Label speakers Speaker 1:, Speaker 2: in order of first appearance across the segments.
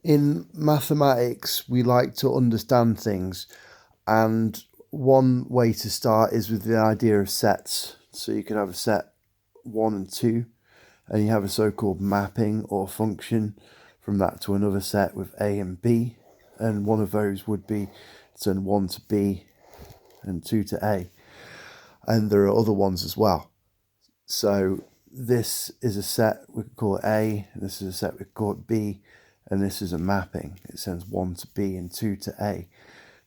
Speaker 1: In mathematics, we like to understand things, and one way to start is with the idea of sets. So you can have a set 1 and 2, and you have a so-called mapping or function from that to another set with A and B, and one of those would be turn 1 to B and 2 to A, and there are other ones as well. So this is a set, we could call it A, and this is a set, we could call it B, and this is a mapping. It sends 1 to B and 2 to A.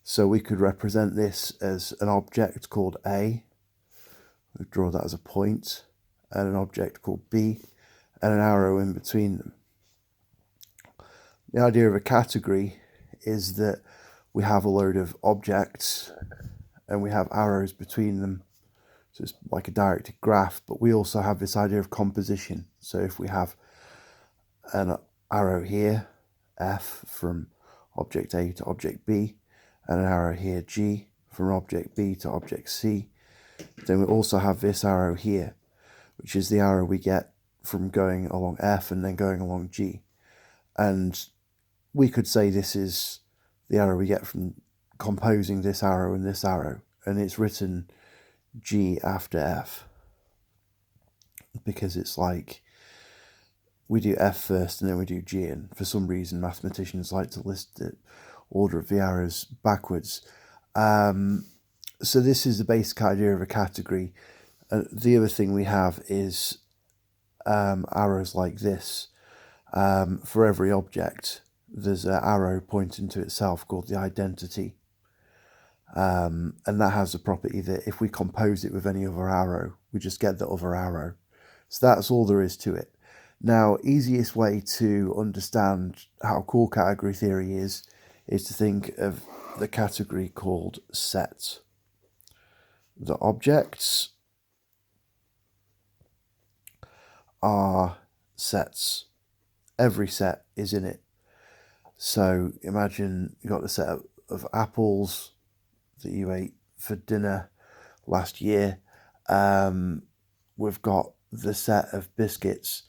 Speaker 1: So we could represent this as an object called A. We draw that as a point, and an object called B, and an arrow in between them. The idea of a category is that we have a load of objects and we have arrows between them. So it's like a directed graph, but we also have this idea of composition. So if we have an arrow here, F, from object A to object B, and an arrow here, G, from object B to object C, then we also have this arrow here, which is the arrow we get from going along F and then going along G. And we could say this is the arrow we get from composing this arrow, and it's written G after F, because it's like we do F first and then we do G, and for some reason mathematicians like to list the order of the arrows backwards. So this is the basic idea of a category. The other thing we have is arrows like this. For every object, there's an arrow pointing to itself called the identity. And that has the property that if we compose it with any other arrow, we just get the other arrow. So that's all there is to it. Now, easiest way to understand how cool category theory is to think of the category called set. The objects are sets. Every set is in it. So imagine you got the set of apples that you ate for dinner last year. We've got the set of biscuits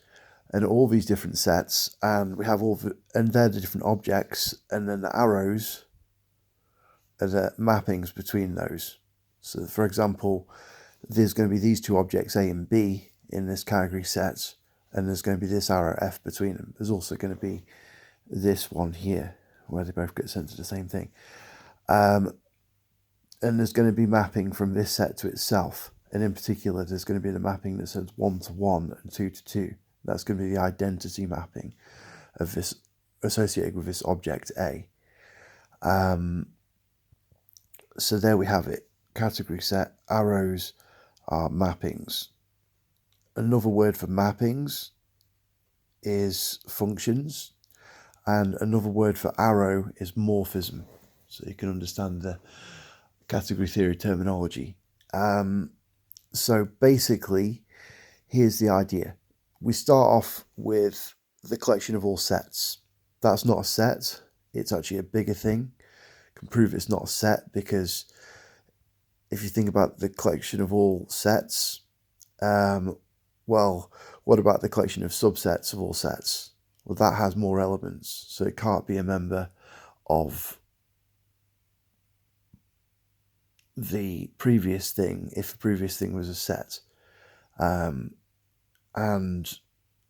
Speaker 1: and all these different sets, and we have and they're the different objects, and then the arrows are the mappings between those. So for example, there's going to be these two objects A and B in this category set, and there's going to be this arrow F between them. There's also going to be this one here where they both get sent to the same thing. And there's going to be mapping from this set to itself. And in particular, there's going to be the mapping that sends 1 to 1 and 2 to 2. That's going to be the identity mapping of this associated with this object A. So there we have it. Category set, arrows are mappings. Another word for mappings is functions. And another word for arrow is morphism. So you can understand the category theory terminology. So basically, here's the idea. We start off with the collection of all sets. That's not a set. It's actually a bigger thing. You can prove it's not a set because if you think about the collection of all sets, well, what about the collection of subsets of all sets? Well, that has more elements, so it can't be a member of the previous thing if the previous thing was a set. And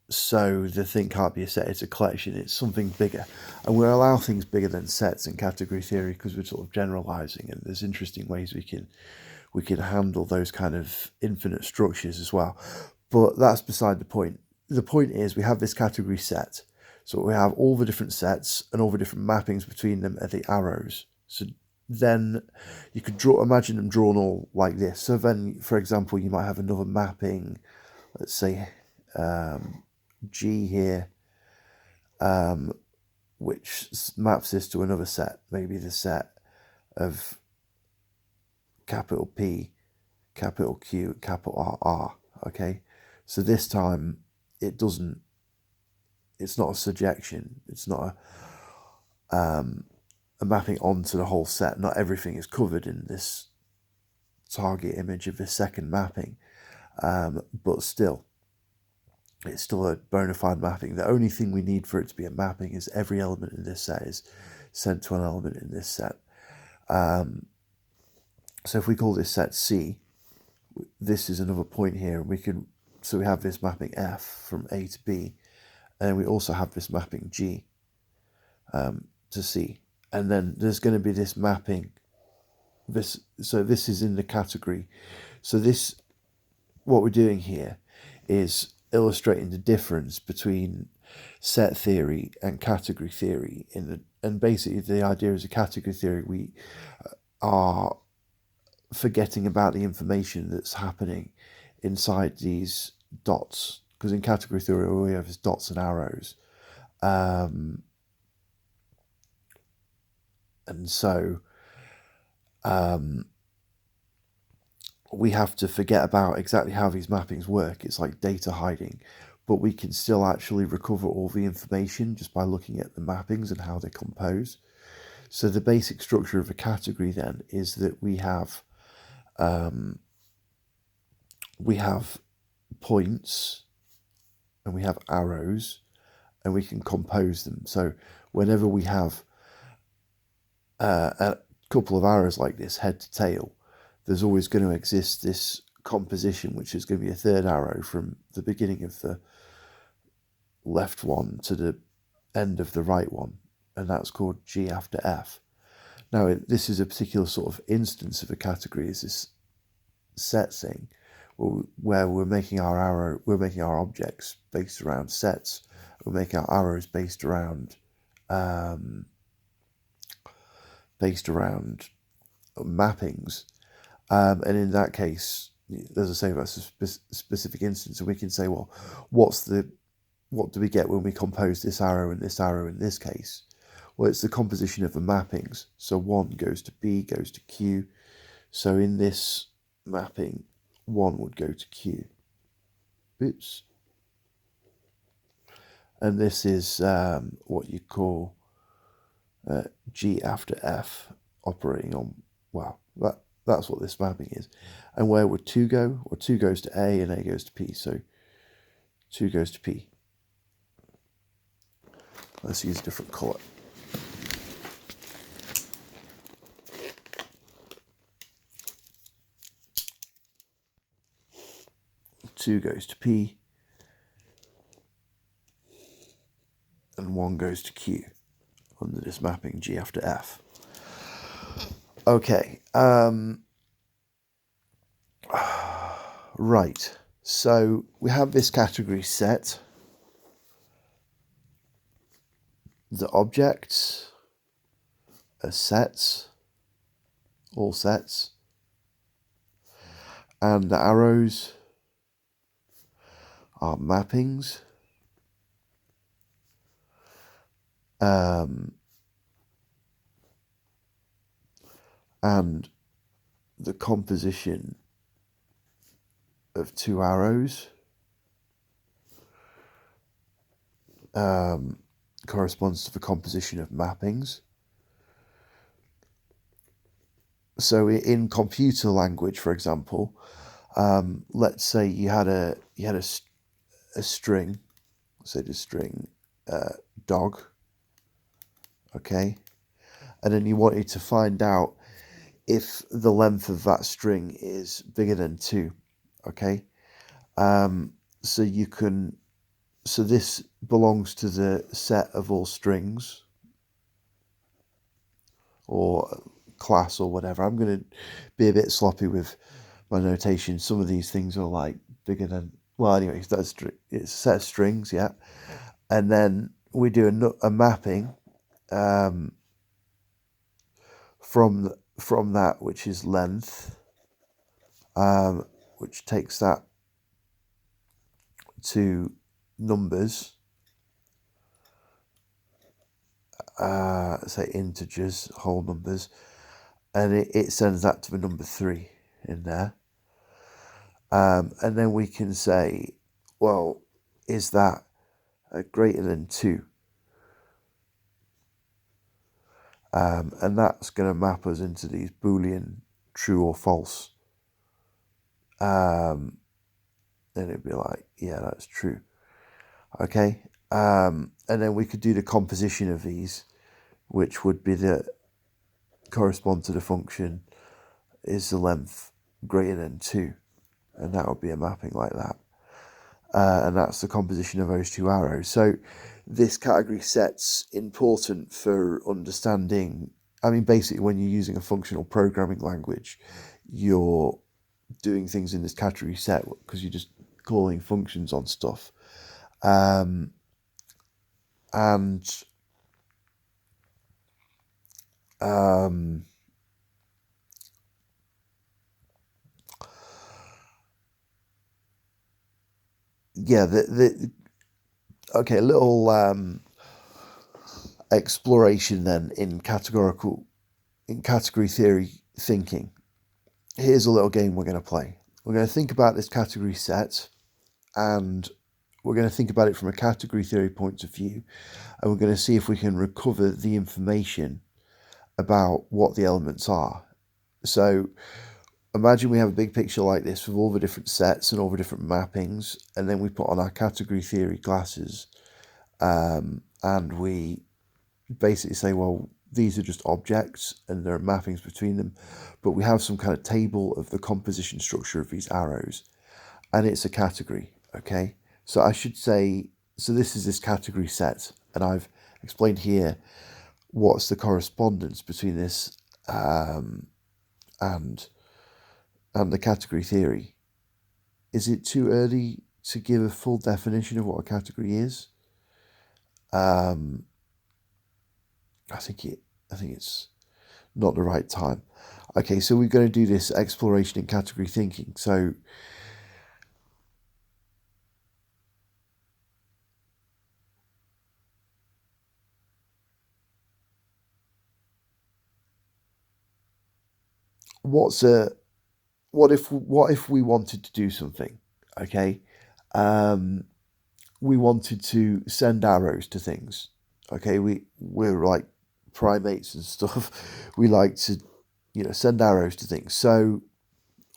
Speaker 1: so the thing can't be a set, it's a collection, it's something bigger. And we allow things bigger than sets in category theory because we're sort of generalizing, and there's interesting ways we can handle those kind of infinite structures as well. But that's beside the point. The point is we have this category set. So we have all the different sets and all the different mappings between them are the arrows. So then you could imagine them drawn all like this. So then, for example, you might have another mapping, let's say G here, which maps this to another set, maybe the set of capital P, capital Q, capital R, okay? So this time it's not a surjection, it's not a mapping onto the whole set. Not everything is covered in this target image of this second mapping, but still. it's still a bona fide mapping. The only thing we need for it to be a mapping is every element in this set is sent to an element in this set. So if we call this set C, this is another point here, and so we have this mapping F from A to B, and we also have this mapping G to C, and then there's going to be this mapping. So this is in the category. So what we're doing here is illustrating the difference between set theory and category theory. And basically the idea is a category theory, we are forgetting about the information that's happening inside these dots, because in category theory all we have is dots and arrows, and so we have to forget about exactly how these mappings work. It's like data hiding, but we can still actually recover all the information just by looking at the mappings and how they compose. So the basic structure of a category then is that we have points and we have arrows, and we can compose them. So whenever we have a couple of arrows like this, head to tail, there's always going to exist this composition, which is going to be a third arrow from the beginning of the left one to the end of the right one, and that's called G after F. Now, this is a particular sort of instance of a category, is this set thing, where we're making our objects based around sets. We're making our arrows based around mappings. And in that case, as I say, that's a specific instance, and we can say, well, what do we get when we compose this arrow and this arrow in this case? Well, it's the composition of the mappings. So 1 goes to B, goes to Q. So in this mapping, 1 would go to Q. Oops. And this is what you call G after F operating on, well, that's what this mapping is. And where would 2 go? Well, 2 goes to A and A goes to P. So 2 goes to P. Let's use a different colour. Two goes to P, and 1 goes to Q under this mapping G after F. Okay, right, so we have this category set. The objects are sets, all sets, and the arrows are mappings. And the composition of 2 arrows corresponds to the composition of mappings. So in computer language, for example, let's say you had a string, say the string dog, okay, and then you wanted to find out if the length of that string is bigger than 2, okay, so this belongs to the set of all strings or class or whatever. I'm going to be a bit sloppy with my notation. Some of these things are like bigger than, well, anyway, it's a set of strings, yeah, and then we do a mapping from that, which is length, which takes that to numbers, say integers, whole numbers, and it sends that to the number 3 in there. And then we can say, well, is that greater than 2? And that's going to map us into these Boolean true or false. Then it'd be like, yeah, that's true. Okay, and then we could do the composition of these, which would be the correspond to the function is the length greater than 2, and that would be a mapping like that. And that's the composition of those two arrows. So this category set's important for understanding. I mean, basically, when you're using a functional programming language, you're doing things in this category set because you're just calling functions on stuff. And yeah, okay, a little exploration then in category theory thinking. Here's a little game we're going to play. We're going to think about this category set, and we're going to think about it from a category theory point of view, and we're going to see if we can recover the information about what the elements are. So imagine we have a big picture like this with all the different sets and all the different mappings, and then we put on our category theory glasses, and we basically say, well, these are just objects and there are mappings between them, but we have some kind of table of the composition structure of these arrows, and it's a category, okay? So I should say, so this is this category set, and I've explained here what's the correspondence between this and the category theory. Is it too early to give a full definition of what a category is? I think it's not the right time. Okay, so we're going to do this exploration in category thinking. So what if we wanted to do something? Okay, we wanted to send arrows to things. Okay, we're like primates and stuff. We like to, send arrows to things. So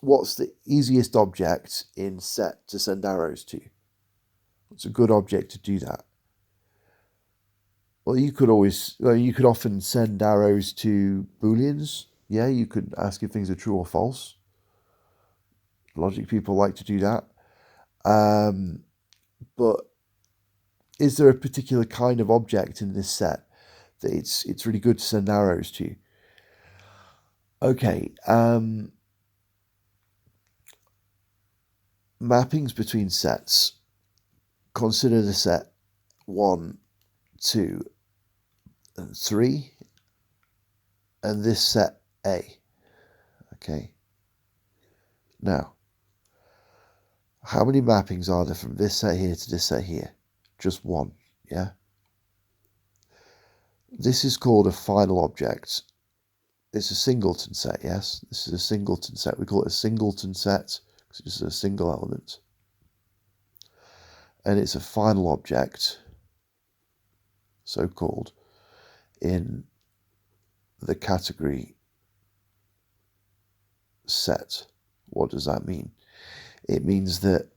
Speaker 1: what's the easiest object in set to send arrows to? What's a good object to do that? Well, you could often send arrows to booleans. Yeah, you could ask if things are true or false. Logic people like to do that. But is there a particular kind of object in this set that it's really good to send arrows to? Okay, mappings between sets. Consider the set 1, 2, and 3, and this set A. Okay. Now, how many mappings are there from this set here to this set here? Just one, yeah? This is called a final object. It's a singleton set, yes? This is a singleton set. We call it a singleton set because it's just a single element. And it's a final object, so-called, in the category set. What does that mean? It means that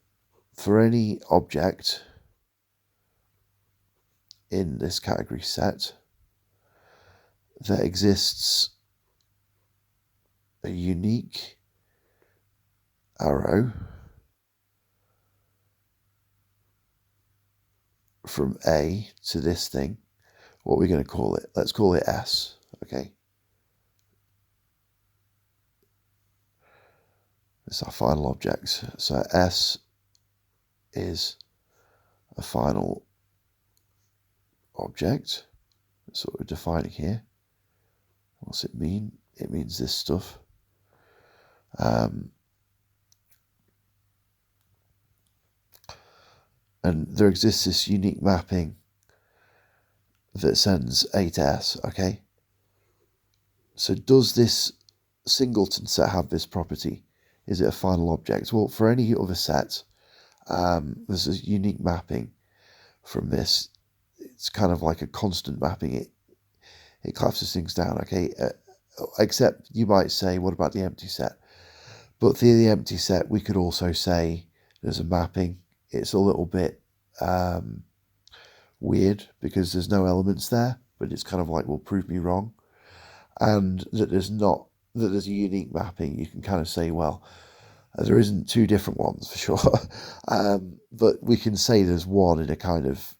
Speaker 1: for any object in this category set, there exists a unique arrow from A to this thing. What are we going to call it? Let's call it S, okay? It's our final object. So S is a final object. That's what we're defining here. What's it mean? It means this stuff. And there exists this unique mapping that sends A to S, okay? So does this singleton set have this property? Is it a final object? Well, for any other set, there's a unique mapping from this. It's kind of like a constant mapping. It collapses things down, okay? Except you might say, what about the empty set? But for the empty set, we could also say there's a mapping. It's a little bit weird because there's no elements there, but it's kind of like, well, prove me wrong. And that there's a unique mapping. You can kind of say, well, there isn't two different ones for sure, but we can say there's one in a kind of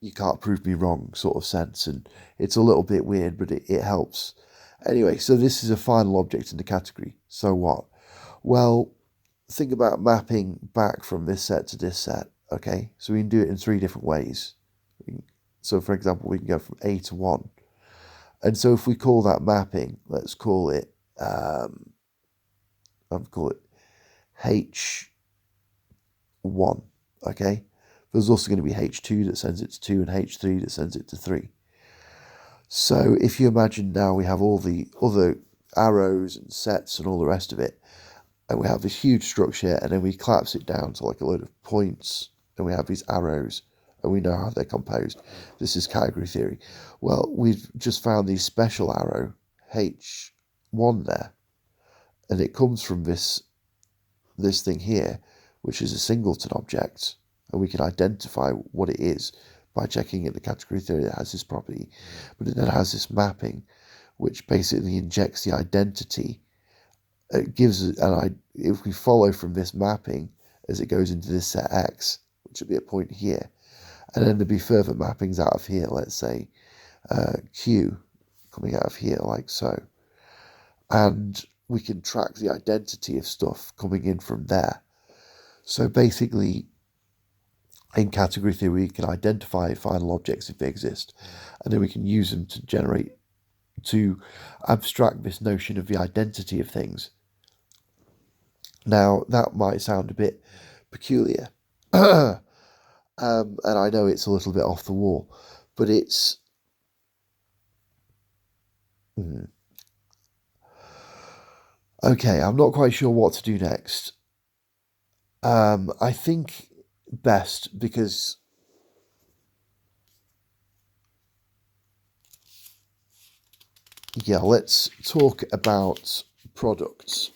Speaker 1: you can't prove me wrong sort of sense, and it's a little bit weird, but it helps. Anyway, so this is a final object in the category. So what? Well, think about mapping back from this set to this set, okay? So we can do it in three different ways. So for example, we can go from A to 1. And so if we call that mapping, let's call it, I'll call it H1, okay? There's also going to be H2 that sends it to 2 and H3 that sends it to 3. So if you imagine now we have all the other arrows and sets and all the rest of it, and we have this huge structure, and then we collapse it down to like a load of points, and we have these arrows, and we know how they're composed. This is category theory. Well, we've just found the special arrow, H1 there, and it comes from this thing here, which is a singleton object, and we can identify what it is by checking in the category theory that has this property, but it then has this mapping, which basically injects the identity. It gives if we follow from this mapping as it goes into this set X, which would be a point here, and then there'd be further mappings out of here, let's say Q coming out of here like so, and we can track the identity of stuff coming in from there. So basically, in category theory, we can identify final objects if they exist, and then we can use them to abstract this notion of the identity of things. Now, that might sound a bit peculiar, and I know it's a little bit off the wall, but it's... Okay, I'm not quite sure what to do next. I think best, because let's talk about products.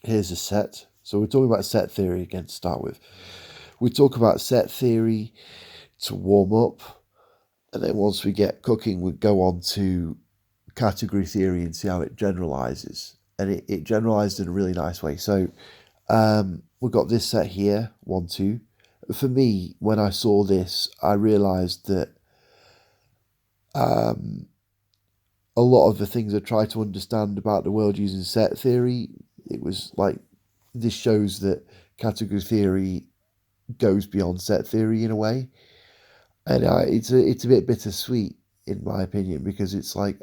Speaker 1: Here's a set. So we're talking about set theory again to start with. We talk about set theory to warm up, and then once we get cooking, we go on to category theory and see how it generalizes. And it generalized in a really nice way. So we've got this set here, 1, 2. For me, when I saw this, I realized that a lot of the things I tried to understand about the world using set theory, it was like, this shows that category theory goes beyond set theory in a way. And it's a bit bittersweet, in my opinion, because it's like,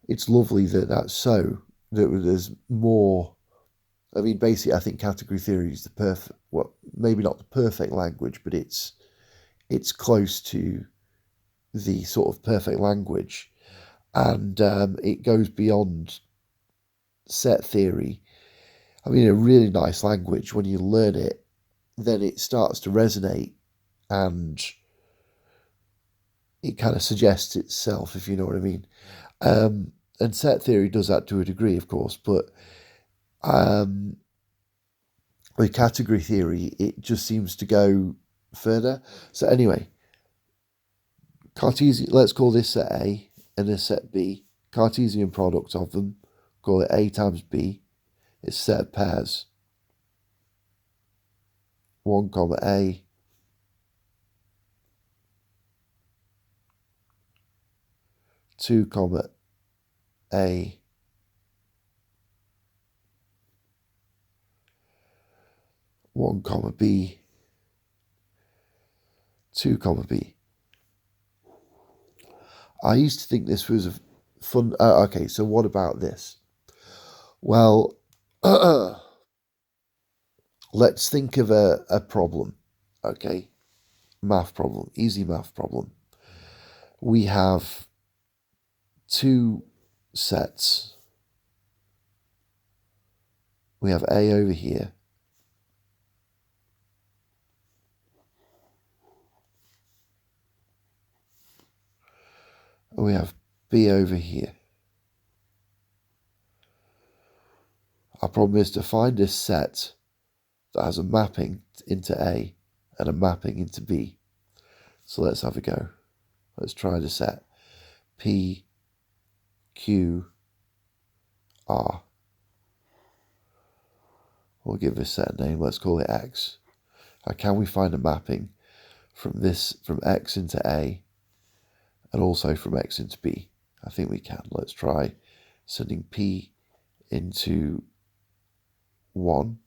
Speaker 1: it's lovely that that's so, that there's more. I mean, basically, I think category theory is the perfect, well, maybe not the perfect language, but it's close to the sort of perfect language. And it goes beyond set theory. I mean, a really nice language, when you learn it, then it starts to resonate, and it kind of suggests itself, if you know what I mean. And set theory does that to a degree, of course, but with category theory, it just seems to go further. So anyway, Cartesian, let's call this set A and this set B. Cartesian product of them, call it A times B. It's a set of pairs. 1 comma A, 2 comma A, 1 comma B, 2 comma B. I used to think this was a fun... okay, so what about this? Well, let's think of a problem, okay? Math problem, easy math problem. We have 2 sets. We have A over here. and we have B over here. Our problem is to find a set that has a mapping into A and a mapping into B. So let's have a go. Let's try the set P, Q, R. We'll give this set a name. Let's call it X. Can we find a mapping from X into A and also from X into B? I think we can. Let's try sending P into 1,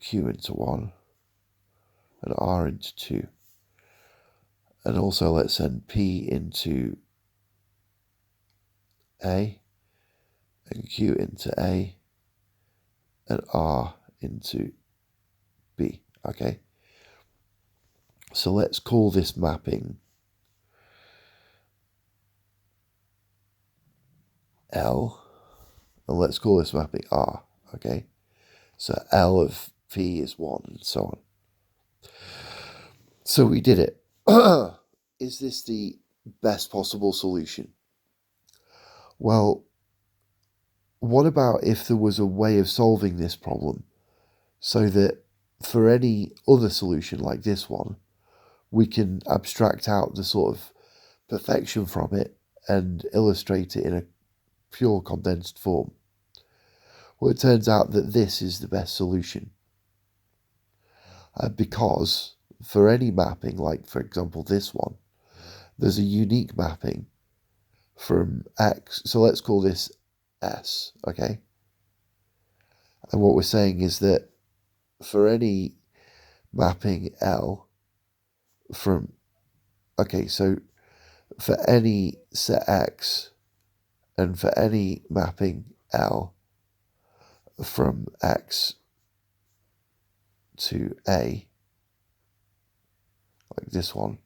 Speaker 1: Q into 1, and R into 2. And also let's send P into A, and Q into A, and R into B. Okay. So let's call this mapping L, and let's call this mapping R. Okay. So L of P is 1, and so on. So we did it. Is this the best possible solution? Well, what about if there was a way of solving this problem so that for any other solution like this one, we can abstract out the sort of perfection from it and illustrate it in a pure condensed form? Well, it turns out that this is the best solution. Because for any mapping, like for example this one, there's a unique mapping from X. So let's call this S, okay? And what we're saying is that for any mapping L from, okay, so for any set X and for any mapping L from X to A, like this one,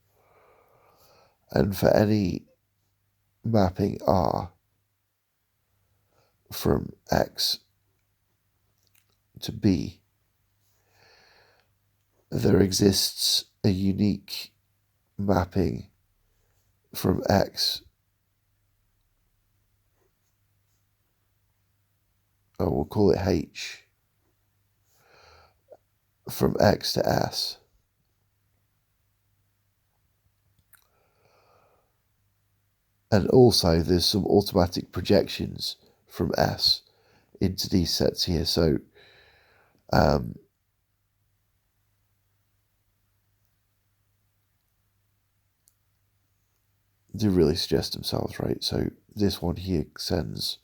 Speaker 1: and for any mapping R from X to B, there exists a unique mapping from X, or we'll call it H, from X to S. And also there's some automatic projections from S into these sets here. So they really suggest themselves, right? So this one here sends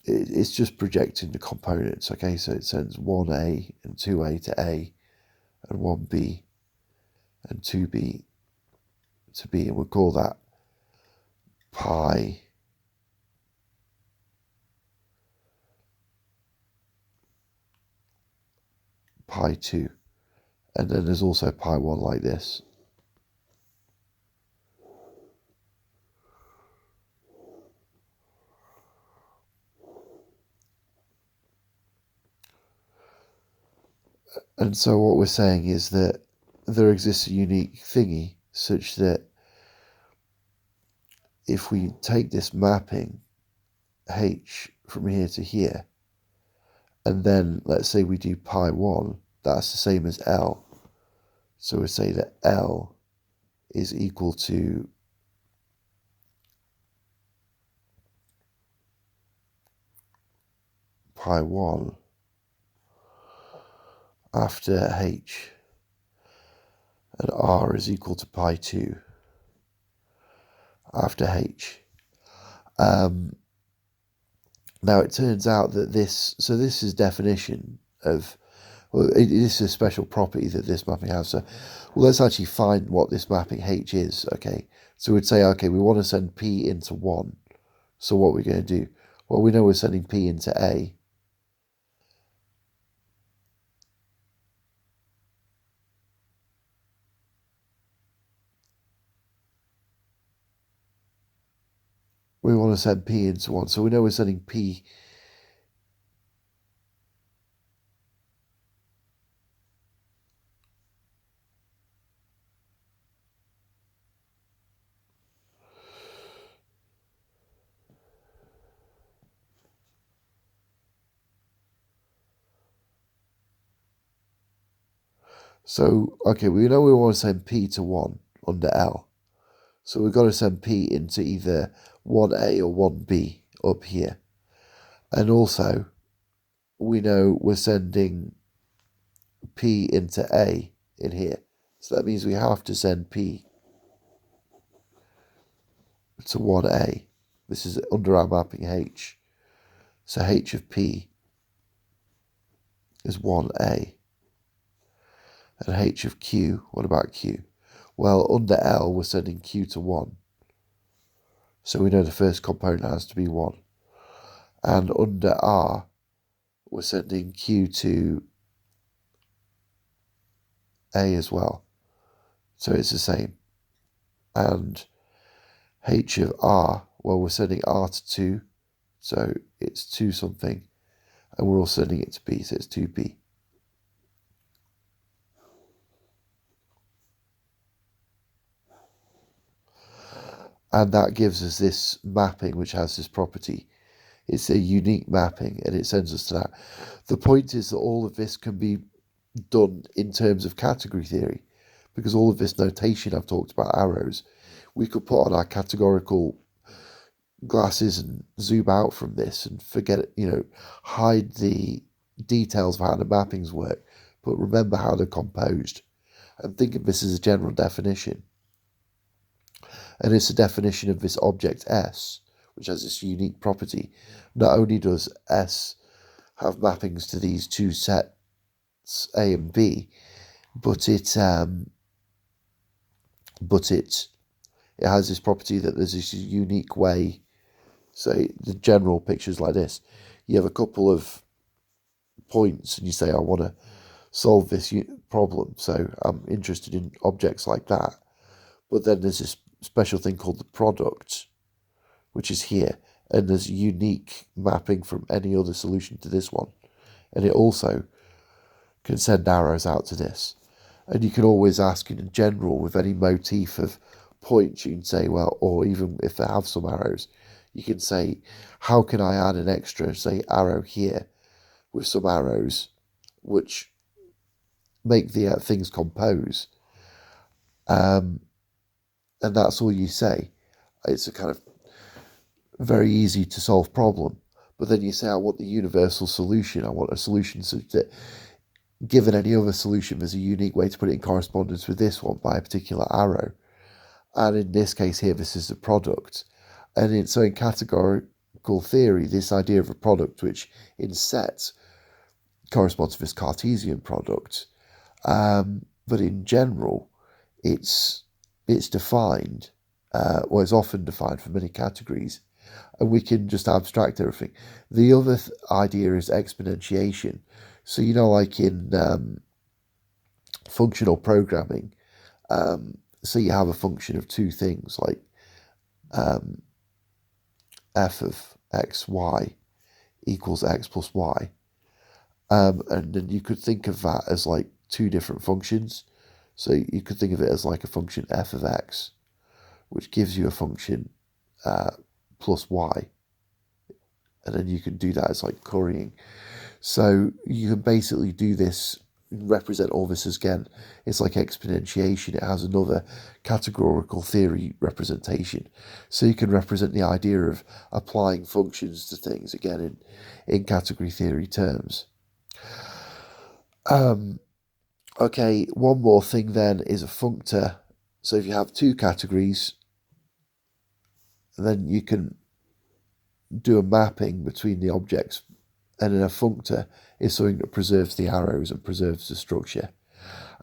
Speaker 1: it's just projecting the components, okay? So it sends 1A and 2A to A, and 1B and 2B to B, and we'll call that pi 2. And then there's also pi 1 like this. And so what we're saying is that there exists a unique thingy such that if we take this mapping H from here to here, and then let's say we do pi 1, that's the same as L. So we say that L is equal to pi 1 after H, and R is equal to pi 2 after H. Now it turns out that this is definition of, well, it is a special property that this mapping has. So, well, let's actually find what this mapping H is, okay? So we'd say, okay, we want to send P into 1. So what are we going to do? Well, we know we're sending P into A. We want to send P into 1. So we know we're sending P So, okay, we know we want to send P to 1 under L. So we've got to send P into either 1A or 1B up here. And also, we know we're sending P into A in here. So that means we have to send P to 1A. This is under our mapping H. So H of P is 1A. And H of Q, what about Q? Well, under L, we're sending Q to 1. So we know the first component has to be 1. And under R, we're sending Q to A as well. So it's the same. And H of R, well, we're sending R to 2. So it's 2 something. And we're also sending it to B, so it's 2B. And that gives us this mapping, which has this property. It's a unique mapping, and it sends us to that. The point is that all of this can be done in terms of category theory, because all of this notation I've talked about, arrows, we could put on our categorical glasses and zoom out from this and forget it, hide the details of how the mappings work, but remember how they're composed. And think of this as a general definition. And it's a definition of this object S, which has this unique property. Not only does S have mappings to these two sets, A and B, but it has this property that there's this unique way. So the general picture is like this. You have a couple of points and you say, I want to solve this problem. So I'm interested in objects like that. But then there's this special thing called the product, which is here. And there's unique mapping from any other solution to this one. And it also can send arrows out to this. And you can always ask in general with any motif of points, you can say, well, or even if they have some arrows, you can say, how can I add an extra, say, arrow here with some arrows which make the things compose? And that's all you say. It's a kind of very easy to solve problem. But then you say, I want the universal solution. I want a solution so that given any other solution, there's a unique way to put it in correspondence with this one by a particular arrow. And in this case here, this is the product. And so in categorical theory, this idea of a product, which in sets corresponds to this Cartesian product, but in general, it's defined, it's often defined for many categories, and we can just abstract everything. The other idea is exponentiation. So, like in functional programming, so you have a function of two things, like f of x, y equals x plus y. And then you could think of that as like two different functions. So you could think of it as like a function f of x, which gives you a function plus y. And then you can do that as like currying. So you can basically do this, represent all this again. It's like exponentiation. It has another categorical theory representation. So you can represent the idea of applying functions to things, again, in category theory terms. Okay, one more thing then is a functor. So if you have two categories, then you can do a mapping between the objects. And then a functor is something that preserves the arrows and preserves the structure.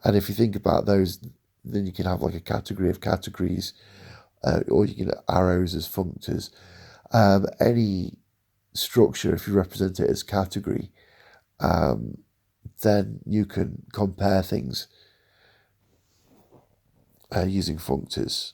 Speaker 1: And if you think about those, then you can have like a category of categories, or you can have arrows as functors. Any structure, if you represent it as category, then you can compare things using functors.